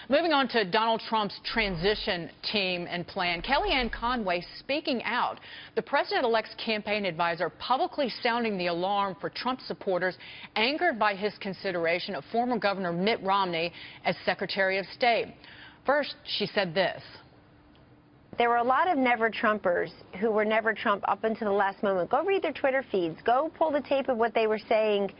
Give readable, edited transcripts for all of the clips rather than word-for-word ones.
Moving on to Donald Trump's transition team and plan. Kellyanne Conway speaking out. The president-elect's campaign advisor publicly sounding the alarm for Trump supporters angered by his consideration of former Governor Mitt Romney as Secretary of State. First, she said this. There were a lot of never-Trumpers who were never Trump up until the last moment. Go read their Twitter feeds. Go pull the tape of what they were saying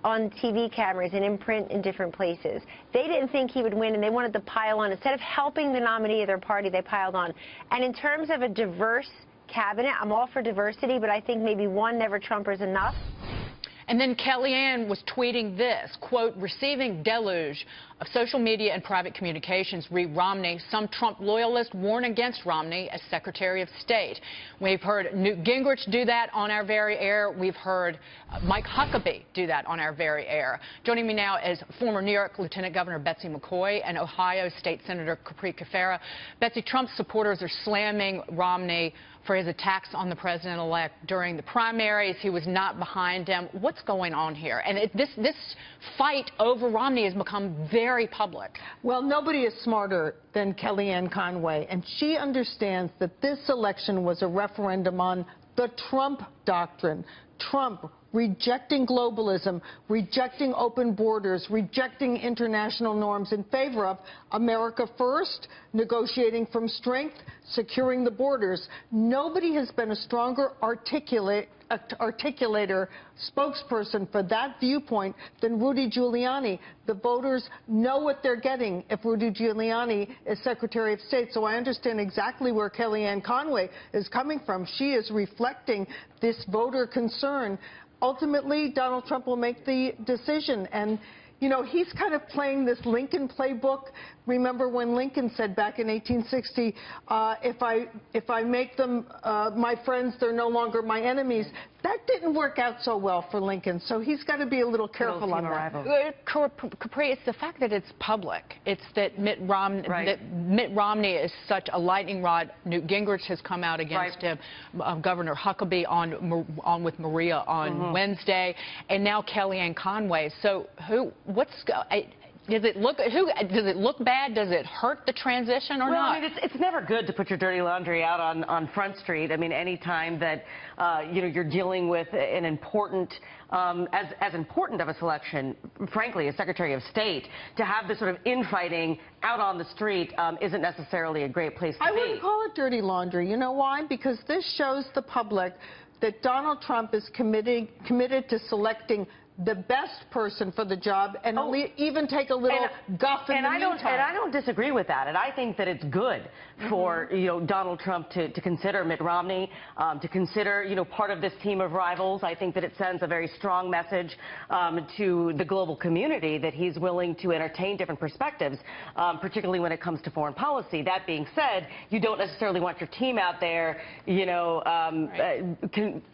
on TV cameras and in print in different places. They didn't think he would win, and they wanted to pile on. Instead of helping the nominee of their party, they piled on. And in terms of a diverse cabinet, I'm all for diversity, but I think maybe one never-Trumper is enough. And then Kellyanne was tweeting this, quote, receiving deluge of social media and private communications, re Romney. Some Trump loyalists warn against Romney as Secretary of State. We've heard Newt Gingrich do that on our very air. We've heard Mike Huckabee do that on our very air. Joining me now is former New York Lieutenant Governor Betsy McCaughey and Ohio State Senator Capri Cafaro. Betsy, Trump's supporters are slamming Romney for his attacks on the president-elect during the primaries. He was not behind him. What's going on here? And this fight over Romney has become very public. Well, nobody is smarter than Kellyanne Conway, and she understands that this election was a referendum on the Trump doctrine. Trump rejecting globalism, rejecting open borders, rejecting international norms in favor of America first, negotiating from strength, securing the borders. Nobody has been a stronger articulator, spokesperson for that viewpoint than Rudy Giuliani. The voters know what they're getting if Rudy Giuliani is Secretary of State. So I understand exactly where Kellyanne Conway is coming from. She is reflecting this voter concern. Ultimately, Donald Trump will make the decision. And, you know, he's kind of playing this Lincoln playbook. Remember when Lincoln said back in 1860, if I make them my friends, they're no longer my enemies. That didn't work out so well for Lincoln, so he's got to be a little careful on that. Capri, it's the fact that it's public. It's that Mitt Romney is such a lightning rod. Newt Gingrich has come out against him. Governor Huckabee on with Maria on Wednesday, and now Kellyanne Conway. So does it look bad? Does it hurt the transition or not? I mean, it's never good to put your dirty laundry out on Front Street. I mean, any time that you're dealing with an important, as important of a selection, frankly, as Secretary of State, to have this sort of infighting out on the street isn't necessarily a great place to be. I wouldn't call it dirty laundry. You know why? Because this shows the public that Donald Trump is committed to selecting the best person for the job, and even take a little guff in the meantime. And I don't disagree with that. And I think that it's good for Donald Trump to consider Mitt Romney, to consider part of this team of rivals. I think that it sends a very strong message to the global community that he's willing to entertain different perspectives, particularly when it comes to foreign policy. That being said, you don't necessarily want your team out there,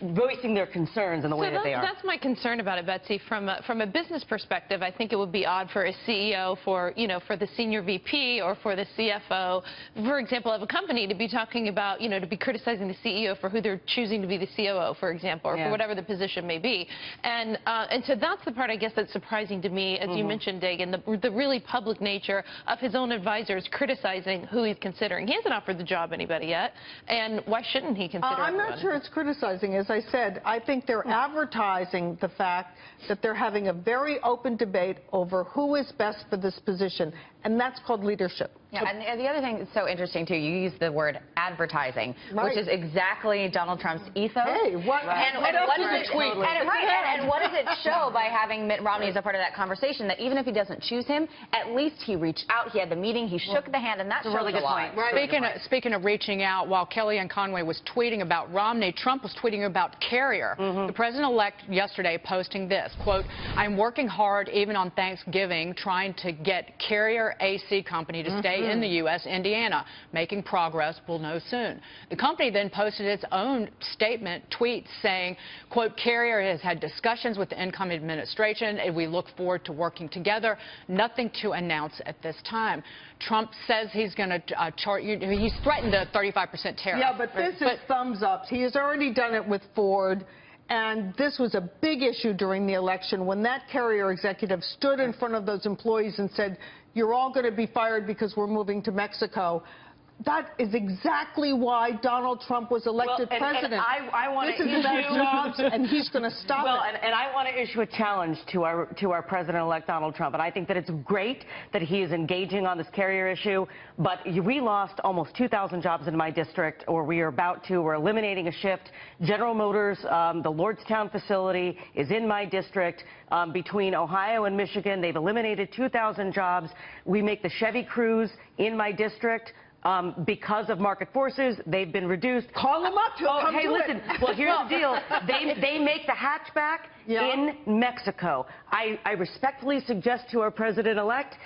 voicing their concerns in the way that they are. That's my concern about it, Betsy. From a business perspective, I think it would be odd for a CEO, for the senior VP or for the CFO, for example, of a company to be talking about, to be criticizing the CEO for who they're choosing to be the COO, for example, or for whatever the position may be. And so that's the part, I guess, that's surprising to me, as you mentioned, Dagan, the really public nature of his own advisors criticizing who he's considering. He hasn't offered the job anybody yet, and why shouldn't he consider I'm not sure it's criticizing. As I said, I think they're advertising the fact that they're having a very open debate over who is best for this position, and that's called leadership. Yeah, and the other thing that's so interesting, too, you use the word advertising, which is exactly Donald Trump's ethos. Hey, what does it show by having Mitt Romney as a part of that conversation, that even if he doesn't choose him, at least he reached out, he had the meeting, he shook the hand, and that's a really good point. Speaking of reaching out, while Kellyanne Conway was tweeting about Romney, Trump was tweeting about Carrier. The president-elect yesterday posting this, quote, I'm working hard even on Thanksgiving trying to get Carrier AC Company to stay in the U.S., Indiana. Making progress, we'll know soon. The company then posted its own statement, tweet, saying, quote, Carrier has had discussions with the incoming administration, and we look forward to working together. Nothing to announce at this time. Trump says he's going to he's threatened a 35% tariff. Yeah, but this is thumbs up. He has already done it with Ford. And this was a big issue during the election when that Carrier executive stood in front of those employees and said, you're all going to be fired because we're moving to Mexico. That is exactly why Donald Trump was elected president. And I want this is about jobs, and he's going to stop it. And I want to issue a challenge to our president-elect Donald Trump. And I think that it's great that he is engaging on this carrier issue. But we lost almost 2,000 jobs in my district, or we are about to. We're eliminating a shift. General Motors, the Lordstown facility, is in my district. Between Ohio and Michigan, they've eliminated 2,000 jobs. We make the Chevy Cruise in my district. Because of market forces, they've been reduced. Call them up. Hey, listen. Well, here's the deal. They make the hatchback in Mexico. I respectfully suggest to our president-elect,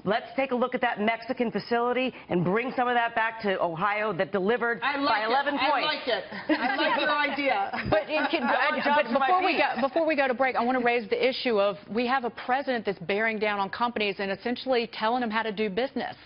let's take a look at that Mexican facility and bring some of that back to Ohio that delivered by 11 points. I like it. I like your idea. But before we go to break, I want to raise the issue of we have a president that's bearing down on companies and essentially telling them how to do business.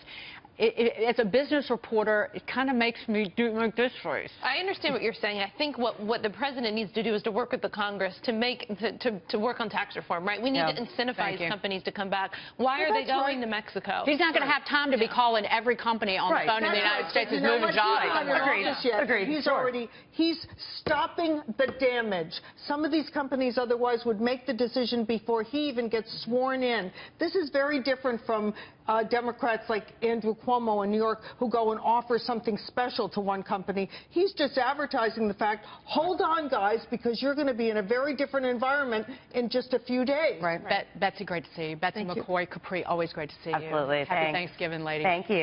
As a business reporter, it kind of makes me do like this face. I understand what you're saying. I think what the president needs to do is to work with the Congress to work on tax reform, right? We need to incentivize companies to come back. Why are they going to Mexico? He's not going to have time to be calling every company on the phone in the United States who's moving jobs. Agreed. He's stopping the damage. Some of these companies otherwise would make the decision before he even gets sworn in. This is very different from Democrats like Andrew Cuomo in New York who go and offer something special to one company. He's just advertising the fact, hold on, guys, because you're going to be in a very different environment in just a few days. Right. Betsy, great to see you. Betsy McCaughey, Capri, always great to see you. Absolutely. Happy Thanksgiving, ladies. Thank you.